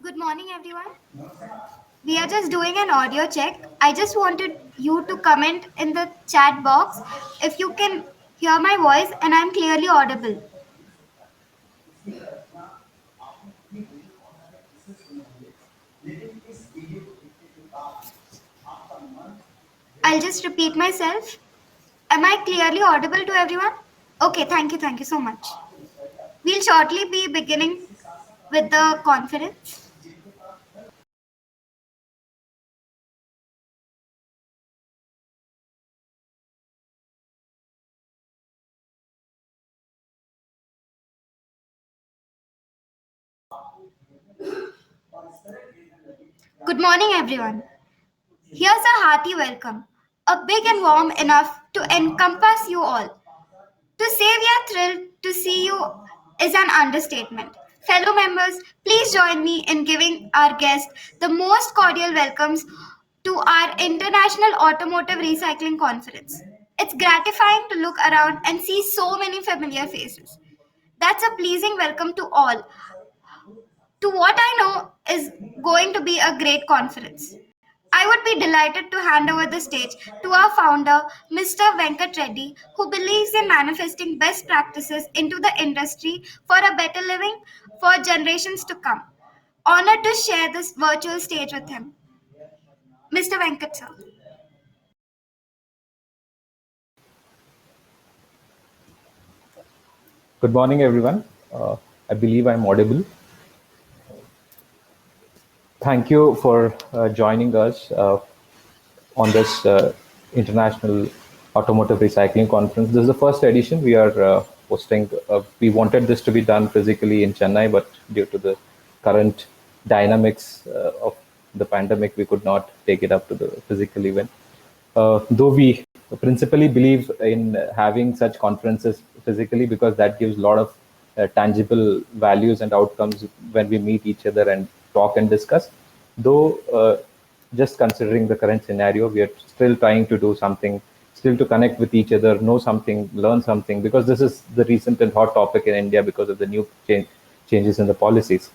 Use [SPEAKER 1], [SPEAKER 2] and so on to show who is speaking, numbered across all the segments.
[SPEAKER 1] Good morning, everyone. We are just doing an audio check. I just wanted you to comment in the chat box if you can hear my voice and I'm clearly audible. I'll just repeat myself. Am I clearly audible to everyone? Okay, thank you so much. We'll shortly be beginning with the conference. Good morning, everyone. Here's a hearty welcome, a big and warm enough to encompass you all. To say we are thrilled to see you is an understatement. Fellow members, please join me in giving our guests the most cordial welcomes to our International Automotive Recycling Conference. It's gratifying to look around and see so many familiar faces. That's a pleasing welcome to all to what I know is going to be a great conference. I would be delighted to hand over the stage to our founder, Mr. Venkat Reddy, who believes in manifesting best practices into the industry for a better living for generations to come. Honored to share this virtual stage with him. Mr. Venkat, sir.
[SPEAKER 2] Good morning, everyone. I believe I'm audible. Thank you for joining us on this International Automotive Recycling Conference. This is the first edition we are hosting. We wanted this to be done physically in Chennai, but due to the current dynamics of the pandemic, we could not take it up to the physical event. Though we principally believe in having such conferences physically because that gives a lot of tangible values and outcomes when we meet each other and talk and discuss. Though just considering the current scenario, we are still trying to do something, still to connect with each other, know something, learn something, because this is the recent and hot topic in India because of the new changes in the policies.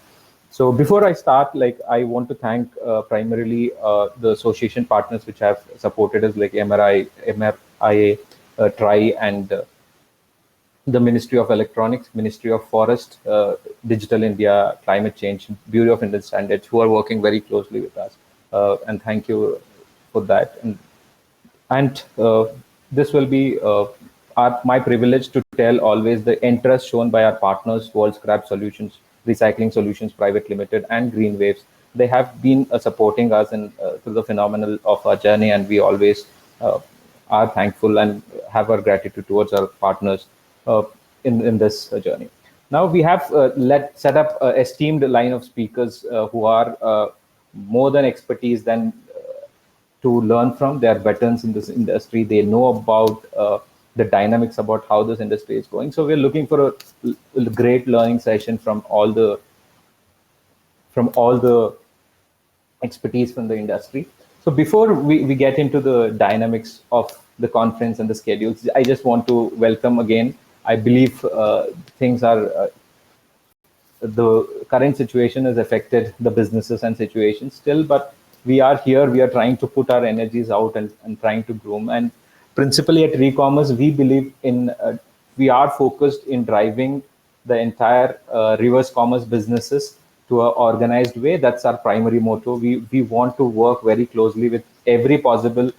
[SPEAKER 2] So before I start, I want to thank primarily the association partners which have supported us, like MRIA, TRI, and the Ministry of Electronics, Ministry of Forest, Digital India, Climate Change, Bureau of Indian Standards, who are working very closely with us. And thank you for that. And this will be my privilege to tell always the interest shown by our partners, World Scrap Solutions, Recycling Solutions Private Limited, and Green Waves. They have been supporting us in through the phenomenal of our journey, and we always are thankful and have our gratitude towards our partners uh, in this journey. Now we have set up an esteemed line of speakers who are more than expertise than to learn from. They are veterans in this industry. They know about the dynamics about how this industry is going. So we're looking for a great learning session from all the expertise from the industry. So before we get into the dynamics of the conference and the schedules, I just want to welcome again. I believe things are the current situation has affected the businesses and situations still, but we are here, we are trying to put our energies out and trying to groom. And principally at Recommerce, we believe in, we are focused in driving the entire reverse commerce businesses to an organized way. That's our primary motto. We want to work very closely with every possible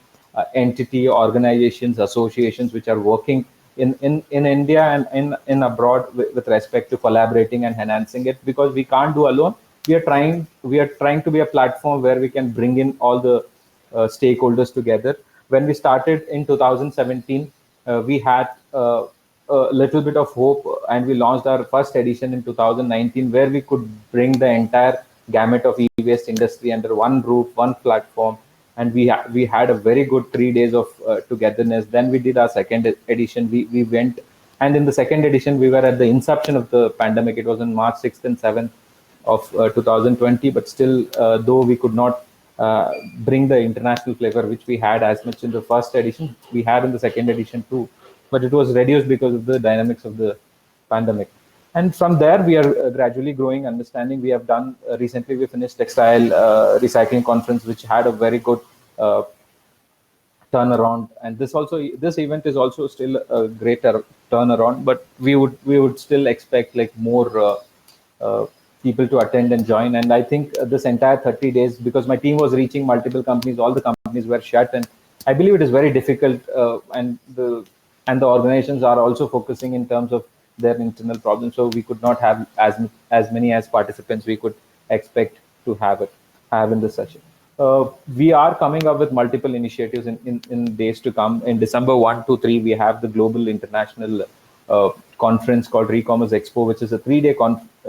[SPEAKER 2] entity, organizations, associations which are working in India and in abroad with respect to collaborating and enhancing it, because we can't do alone. We are trying to be a platform where we can bring in all the stakeholders together. When we started in 2017, we had a little bit of hope, and we launched our first edition in 2019, where we could bring the entire gamut of e-waste industry under one roof, one platform, and we had a very good 3 days of togetherness. Then we did our second edition. We went, and in the second edition we were at the inception of the pandemic. It was on March 6th and 7th of 2020, but still, though we could not bring the international flavor which we had as much in the first edition, we had in the second edition too, but it was reduced because of the dynamics of the pandemic. And from there we are gradually growing understanding. We have done recently we finished textile recycling conference, which had a very good uh, turnaround, and this event is also still a greater turnaround, but we would still expect like more uh, people to attend and join. And I think this entire 30 days, because my team was reaching multiple companies, all the companies were shut, and I believe it is very difficult, and the organizations are also focusing in terms of their internal problems, so we could not have as many as participants we could expect to have in this session. We are coming up with multiple initiatives in days to come. In December 1 to 3, we have the Global International conference called Recommerce Expo, which is a 3-day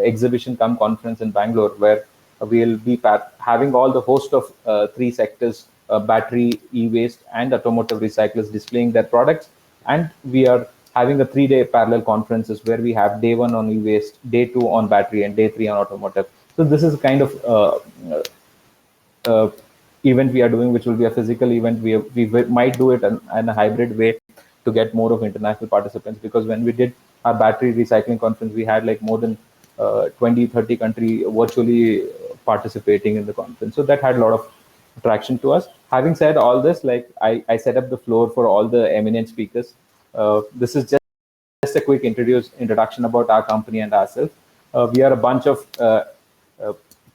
[SPEAKER 2] exhibition come conference in Bangalore, where we'll be having all the host of three sectors, battery, e-waste, and automotive recyclers displaying their products. And we are having a 3-day parallel conferences where we have day 1 on e-waste, day 2 on battery, and day 3 on automotive. So this is kind of uh, event we are doing, which will be a physical event. We might do it in a hybrid way to get more of international participants, because when we did our battery recycling conference, we had like more than 20, 30 country virtually participating in the conference. So that had a lot of attraction to us. Having said all this, like I set up the floor for all the eminent speakers. This is just a quick introduction about our company and ourselves. We are a bunch of uh,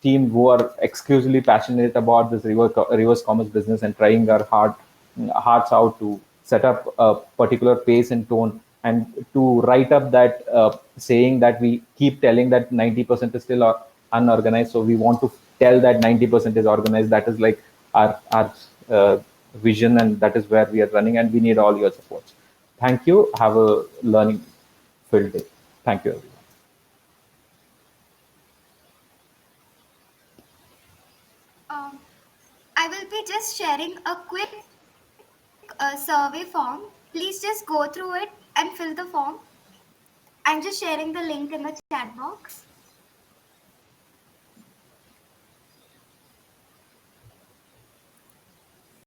[SPEAKER 2] team who are exclusively passionate about this reverse commerce business and trying our hearts out to set up a particular pace and tone, and to write up that saying that we keep telling that 90% is still unorganized. So we want to tell that 90% is organized. That is like our vision, and that is where we are running, and we need all your support. Thank you. Have a learning filled day. Thank you, everyone.
[SPEAKER 1] Um, I will be just sharing a quick survey form. Please just go through it and fill the form. I'm just sharing the link in the chat box.